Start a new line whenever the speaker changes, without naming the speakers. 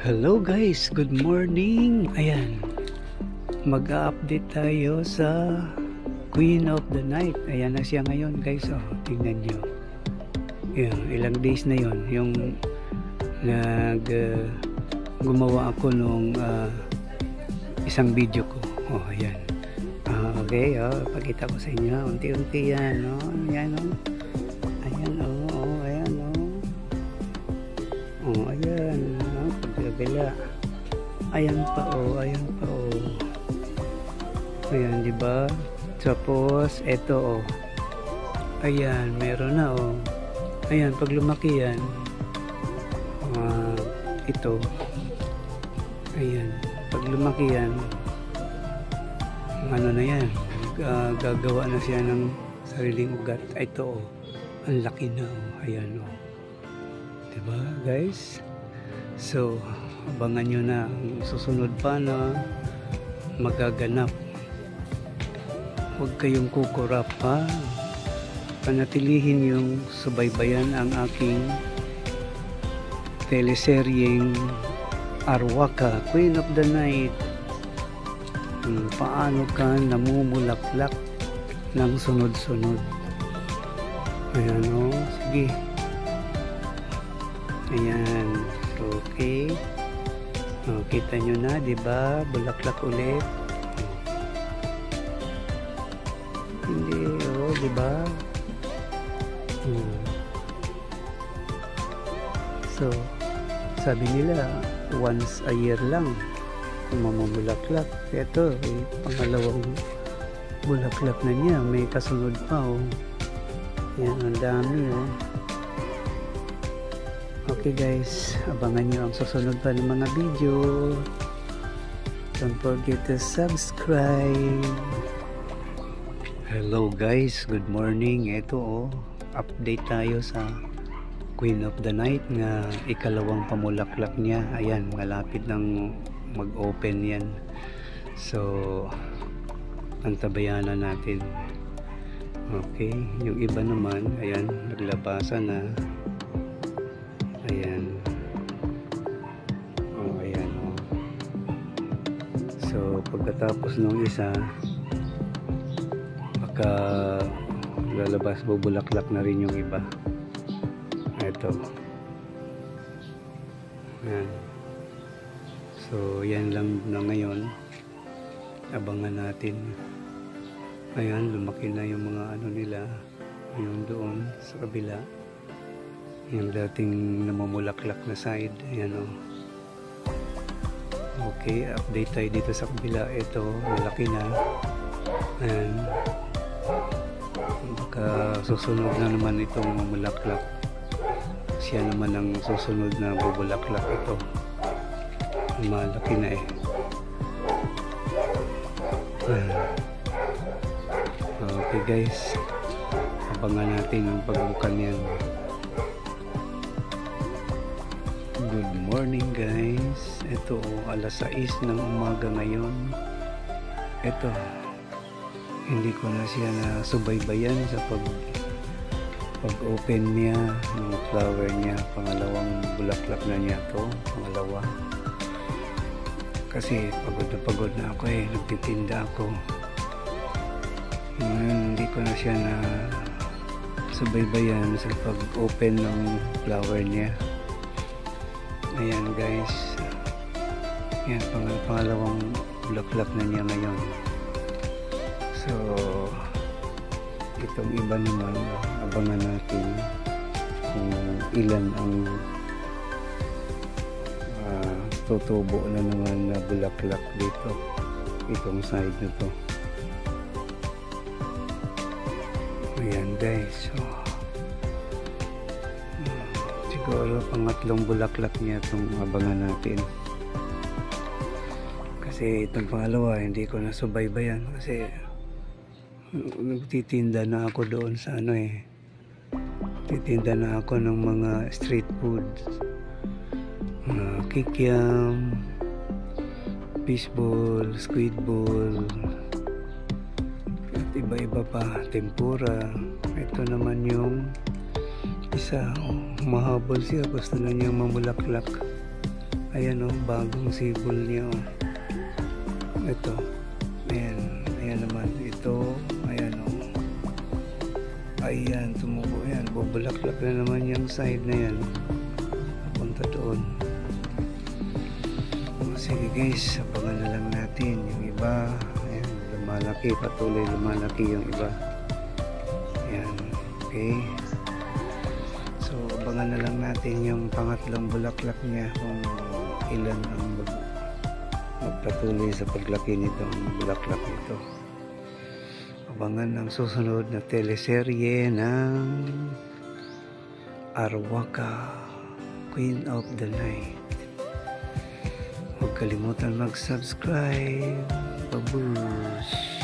Hello guys, good morning. Ayan, mag-update tayo sa Queen of the Night. Ayan na siya ngayon guys. Oh, tingnan nyo. Ayan, ilang days na yon yung gumawa ako nung isang video ko. Oh, ayan. Okay, pakita ko sa inyo. Unti-unti yan. Oh, ayan, oh. Ayan, oh, ayan, oh. Oh, ayan. Pagkabila. Ayan pa, oh. Ayan pa, oh. Ayan, diba? Tapos, eto, oh. Ayan, meron na, oh. Ayan, pag lumaki yan, ito. Ayan, pag lumaki yan, ano na yan, gagawa na siya ng sariling ugat. Ito, oh. Ang laki na, oh. Ayan, oh. Diba, guys? So, abangan nyo na ang susunod pa na magaganap. Huwag kayong kukurap, ha? Panatilihin yung subaybayan ang aking teleseryeng Arwaka, Queen of the Night. Paano ka namumulaklak ng sunod-sunod. Ayan, o. Sige. Ayan. Okay. O, kita nyo na, diba? Bulaklak ulit. Hindi, o, diba? So, sabi nila, once a year lang mamumulaklak. Ito, pangalawang bulaklak na niya. May kasunod pa, oh. Yan, ang dami, oh. Okay guys, abangan nyo ang susunod pa ng mga video. Don't forget to subscribe. Hello guys, good morning. Ito, oh, update tayo sa Queen of the Night nga ikalawang pamulaklak niya. Ayan, malapit nang mag-open yan. So, antabayanan natin. Okay, yung iba naman, ayan, naglabasan na. Ayan. Oh, ayan, oh. So, pagkatapos nung isa, baka lalabas, bubulaklak na rin yung iba. Ito. Ayan. So, yan lang na ngayon. Abangan natin. Ayan, lumaki na yung mga ano nila. Yung doon sa kabila. Yung dating namumulaklak na side. Ayan, o. Okay, update tayo dito sa kabila. Ito, malaki na. Ayan. Baka susunod na naman itong mamulaklak. Siya naman ang susunod na bubulaklak ito. Malaki na, eh. Okay guys, abangan natin ang pagbukan yan. Good morning guys. Ito, alas 6 ng umaga ngayon. Ito, hindi ko na siya na subaybayan sa pag-open niya ng flower niya. Pangalawang bulaklak na niya to, pangalawa. Kasi pagod na ako, eh. Nagtitinda ako. Ngayon, hindi ko na siya na subaybayan sa pag-open ng flower niya. Ayan guys. Ayan, pangalawang bulaklak na niya ngayon. So, itong iba naman, abangan natin kung ilan ang tutubo na naman na bulaklak dito, itong side na to. Ayan guys, so, siguro pangatlong bulaklak niya itong abangan natin. Kasi itong pangalawa hindi ko na subaybayan kasi nagtitinda na ako doon sa ano, eh. Titinda na ako ng mga street foods. Kikiam, fishball, squid ball, at iba-iba pa, tempura. Ito naman yung isa, mahabol siya, gusto na niyang mamulaklak. Ayan o, bagong sibol niya o. Ito. Ayan. Ayan naman. Ito. Ayan o. Ayan. Tumubo. Ayan. Bubulaklak na naman yung side na yan. Punta doon. Sige guys, abangan na lang natin yung iba. Ayan. Lumalaki. Patuloy lumalaki yung iba. Ayan. Okay. So, abangan na lang natin yung pangatlong bulaklak niya kung ilan ang magpatuloy sa paglaki nitong bulaklak nito. Abangan ang susunod na teleserye ng Arwaka, Queen of the Night. Huwag kalimutan mag-subscribe. Babush!